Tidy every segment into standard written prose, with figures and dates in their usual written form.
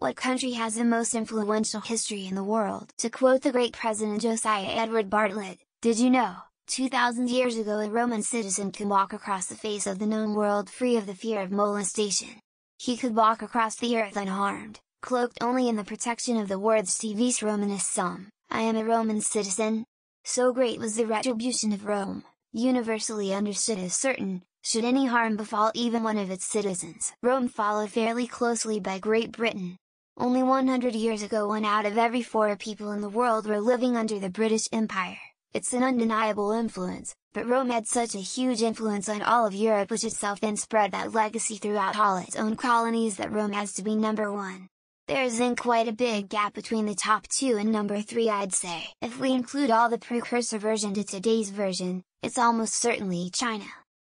What country has the most influential history in the world? To quote the great President Josiah Edward Bartlett, did you know, 2,000 years ago a Roman citizen could walk across the face of the known world free of the fear of molestation. He could walk across the earth unharmed, cloaked only in the protection of the words Civis Romanus Sum, I am a Roman citizen. So great was the retribution of Rome, universally understood as certain, should any harm befall even one of its citizens. Rome followed fairly closely by Great Britain. Only 100 years ago 1 out of every 4 people in the world were living under the British Empire. It's an undeniable influence, but Rome had such a huge influence on all of Europe, which itself then spread that legacy throughout all its own colonies, that Rome has to be number 1. There isn't quite a big gap between the top 2 and number 3, I'd say. If we include all the precursor version to today's version, it's almost certainly China.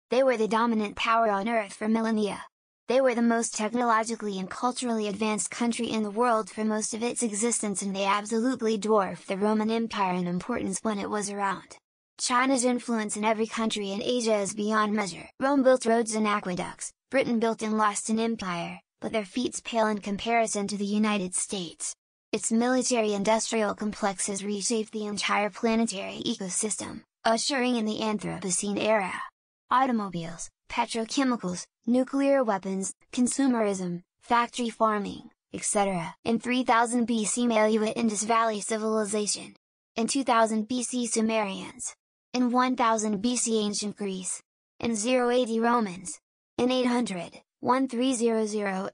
They were the dominant power on Earth for millennia. They were the most technologically and culturally advanced country in the world for most of its existence, and they absolutely dwarfed the Roman Empire in importance when it was around. China's influence in every country in Asia is beyond measure. Rome built roads and aqueducts, Britain built and lost an empire, but their feats pale in comparison to the United States. Its military-industrial complex has reshaped the entire planetary ecosystem, ushering in the Anthropocene era. Automobiles, petrochemicals, nuclear weapons, consumerism, factory farming, etc. In 3000 BC Maluit Indus Valley Civilization. In 2000 BC Sumerians. In 1000 BC Ancient Greece. In 080 Romans. In 1300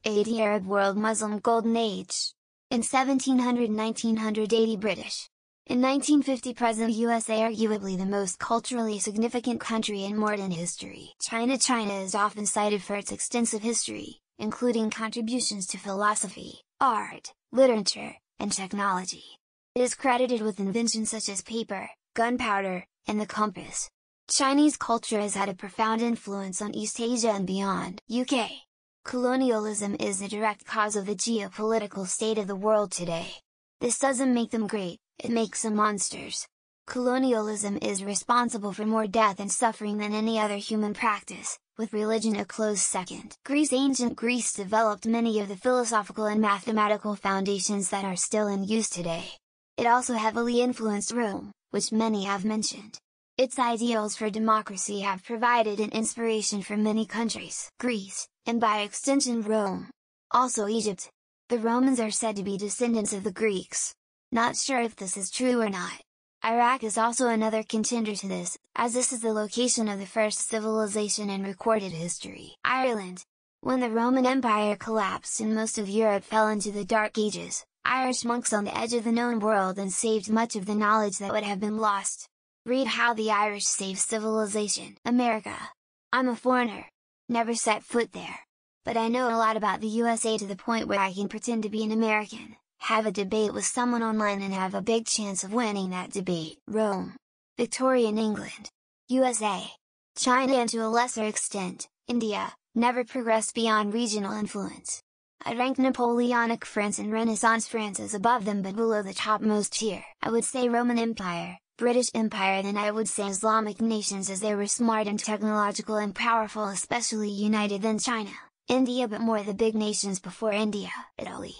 AD Arab World Muslim Golden Age. In 1980 British. In 1950 present USA, arguably the most culturally significant country in modern history. China is often cited for its extensive history, including contributions to philosophy, art, literature, and technology. It is credited with inventions such as paper, gunpowder, and the compass. Chinese culture has had a profound influence on East Asia and beyond. UK. Colonialism is a direct cause of the geopolitical state of the world today. This doesn't make them great, it makes them monsters. Colonialism is responsible for more death and suffering than any other human practice, with religion a close second. Ancient Greece developed many of the philosophical and mathematical foundations that are still in use today. It also heavily influenced Rome, which many have mentioned. Its ideals for democracy have provided an inspiration for many countries. Greece, and by extension Rome. Also Egypt. The Romans are said to be descendants of the Greeks. Not sure if this is true or not. Iraq is also another contender to this, as this is the location of the first civilization in recorded history. Ireland. When the Roman Empire collapsed and most of Europe fell into the Dark Ages, Irish monks on the edge of the known world and saved much of the knowledge that would have been lost. Read how the Irish saved civilization. America. I'm a foreigner. Never set foot there. But I know a lot about the USA to the point where I can pretend to be an American, have a debate with someone online and have a big chance of winning that debate. Rome. Victorian England. USA. China and to a lesser extent, India, never progressed beyond regional influence. I'd rank Napoleonic France and Renaissance France as above them but below the topmost tier. I would say Roman Empire, British Empire, then I would say Islamic nations, as they were smart and technological and powerful, especially united, than China, India, but more the big nations before India. Italy.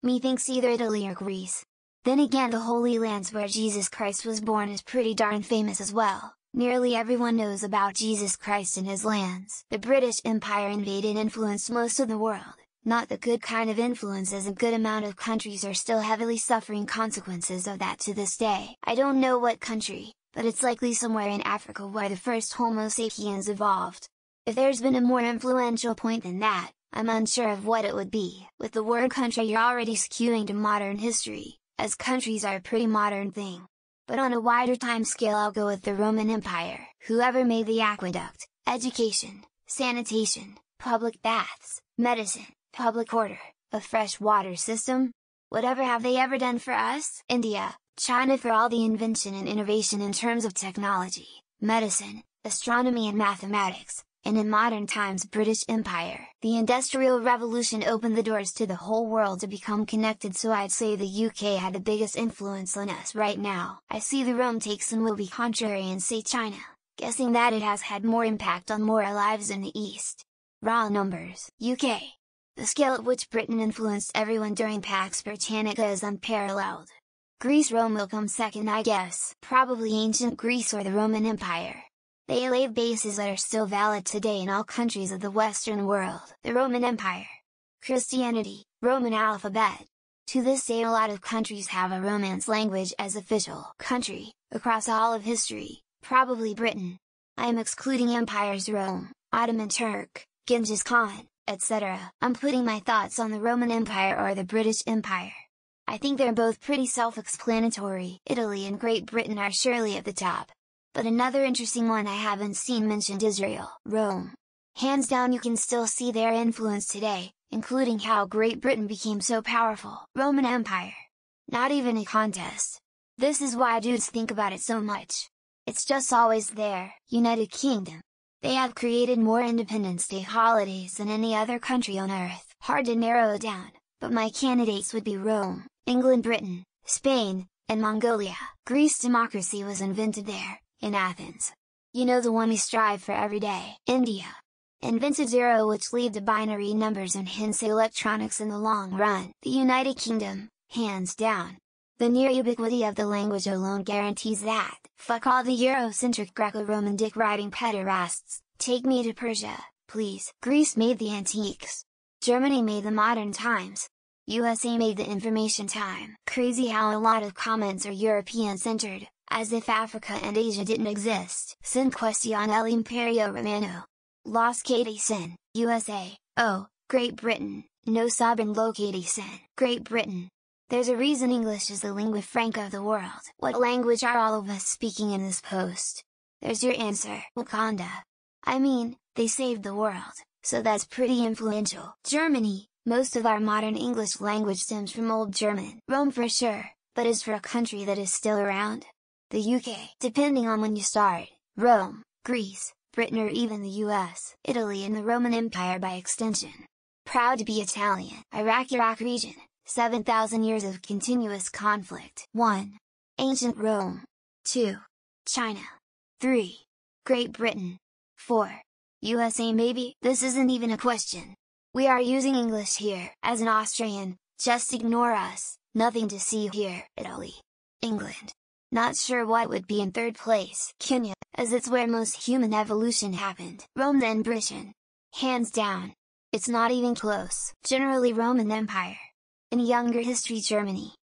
Methinks either Italy or Greece. Then again the Holy Lands where Jesus Christ was born is pretty darn famous as well. Nearly everyone knows about Jesus Christ and his lands. The British Empire invaded and influenced most of the world. Not the good kind of influence, as a good amount of countries are still heavily suffering consequences of that to this day. I don't know what country, but it's likely somewhere in Africa where the first Homo sapiens evolved. If there's been a more influential point than that, I'm unsure of what it would be. With the word country you're already skewing to modern history, as countries are a pretty modern thing. But on a wider time scale I'll go with the Roman Empire. Whoever made the aqueduct, education, sanitation, public baths, medicine, public order, a fresh water system? Whatever have they ever done for us? India, China for all the invention and innovation in terms of technology, medicine, astronomy and mathematics, and in modern times British Empire. The Industrial Revolution opened the doors to the whole world to become connected, so I'd say the UK had the biggest influence on us right now. I see the Rome takes and will be contrary and say China, guessing that it has had more impact on more lives in the East. Raw numbers. UK. The scale at which Britain influenced everyone during Pax Britannica is unparalleled. Greece Rome will come second, I guess, probably ancient Greece or the Roman Empire. They laid bases that are still valid today in all countries of the Western world. The Roman Empire. Christianity, Roman alphabet. To this day a lot of countries have a Romance language as official country, across all of history, probably Britain. I am excluding empires Rome, Ottoman Turk, Genghis Khan, etc. I'm putting my thoughts on the Roman Empire or the British Empire. I think they're both pretty self-explanatory. Italy and Great Britain are surely at the top. But another interesting one I haven't seen mentioned: Israel, Rome. Hands down, you can still see their influence today, including how Great Britain became so powerful. Roman Empire. Not even a contest. This is why dudes think about it so much. It's just always there. United Kingdom. They have created more Independence Day holidays than any other country on earth. Hard to narrow it down, but my candidates would be Rome, England, Britain, Spain, and Mongolia. Greece. Democracy was invented there, in Athens. You know, the one we strive for every day. India. Invented zero, which lead to binary numbers and hence electronics in the long run. The United Kingdom, hands down. The near ubiquity of the language alone guarantees that. Fuck all the Eurocentric Greco-Roman dick-riding pederasts, take me to Persia, please. Greece made the antiques. Germany made the modern times. USA made the information time. Crazy how a lot of comments are European-centered, as if Africa and Asia didn't exist. Sin question el Imperio Romano. Los que dicen, USA, oh, Great Britain, no saben lo que dicen. Great Britain. There's a reason English is the lingua franca of the world. What language are all of us speaking in this post? There's your answer. Wakanda. I mean, they saved the world, so that's pretty influential. Germany. Most of our modern English language stems from Old German. Rome for sure, but as for a country that is still around? The UK. Depending on when you start, Rome, Greece, Britain, or even the US, Italy, and the Roman Empire by extension. Proud to be Italian. Iraq region. 7,000 years of continuous conflict. 1. Ancient Rome. 2. China. 3. Great Britain. 4. USA maybe? This isn't even a question. We are using English here. As an Austrian, just ignore us, nothing to see here. Italy. England. Not sure what would be in third place. Kenya, as it's where most human evolution happened. Rome, then Britain. Hands down. It's not even close. Generally Roman Empire. In younger history, Germany.